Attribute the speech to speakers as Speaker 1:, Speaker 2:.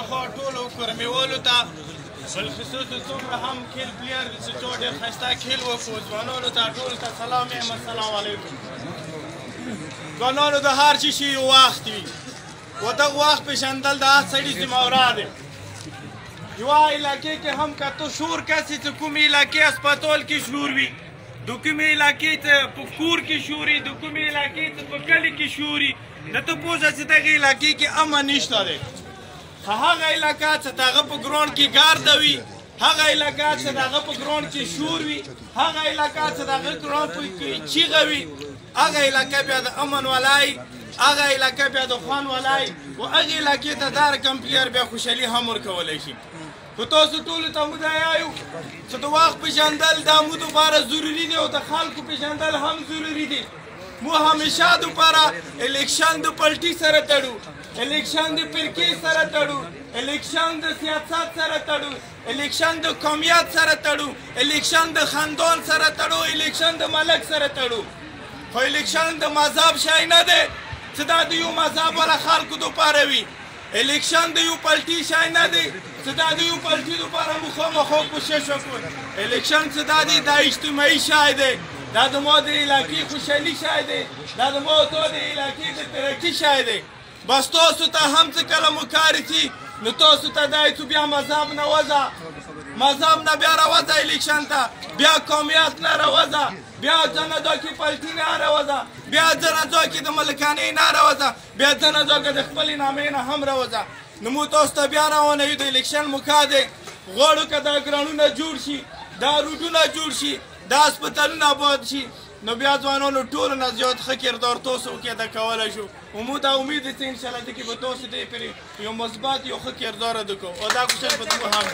Speaker 1: لخوا ټولو کورمیولو ته بالخصوص څومره هم کھیل پلیر دي چې څو ډېر ښایسته کھیل وکړو ځوانانو ته ټولو ته سلام یم السلام علیکم ځوانانو د هر چي شي یو وخت وي و دغه وخت پېژندل د هر سړي ذمهواره دی یوه علاقې کې هم که تو شور کسي چې کومې علاقې اسپتال کې شور وي د کومې علاقې چې په کور کې شور وي د کومې علاقې چې په کلي کې شور وي نه ته پوهه چې دغې علاقې کې امن نشته دی هغه علاقه چې د هغه په ګراونډ کې ګارده وي هغه علاقه چې د هغه په ګراونډ کې شور وي هغه علاقه چې د هغه ګراونډ کې چیغه وي هغه علاقه بیا د امن ولی هغه علاقه بیا د خوان ولی و هغې علاقې ته دا رقم پلیر بیا خوشحالي هم ورکولی شي خو تاسو ټولو ته موږ دا یایو چې د وخت پېژندل دا موږ دپاره ضروري دی او د خلکو پېژندل هم ضروري دي موږ همیشه دپاره الیکشن د پلټي سره تړو الیکشن د فرقې سره تړو الیکشن د سیاست سره تړو الیکشن د قومیت سره تړو الیکشن د خاندان سره تړو الیکشن د ملک سره تړو خو الیکشن د مذهب شی نه دی چې دا د یو مذهب والا خلکو دپاره وي الیکشن د یو پلټي شی نه دی چې دا د یو پلټي دپاره مخامخ کوشش وکړو الیکشن چې دا دی دا اجتماعي شی دی دا د ما د علاقې خوشحالي شی دی دا د ما د علاقې د ترقي شی دی بس تاسو ته هم چې کله مو کار شي نو تاسو ته دا چې بیا مذهب نه وځه مذهب نه بیا راوځه الیکشن ته بیا قومیت نه راوځه بیا ځنه ځای کې پلټي نه راوځه بیا ځنه ځای کې د ملکانې نه راوځه بیا ځنه ځای کې د خپلې نامې نه هم راوځه نو موږ تاسو ته بیا روانوي د الیکشن موقع دی غواړو که دا ګراونډونه جوړ شي دا روډونه جوړ شي دا هسپتالونه آباد شي نو بیا ځوانانو ټولو نه زیات ښه کردار تاسو کې ادا کولی شو موږ دا امید دی چې انشاءالله دې کې به تاسو دې پرې یو مثبت یو ښه کردار ادا کوو او دا کوشش به موږ هم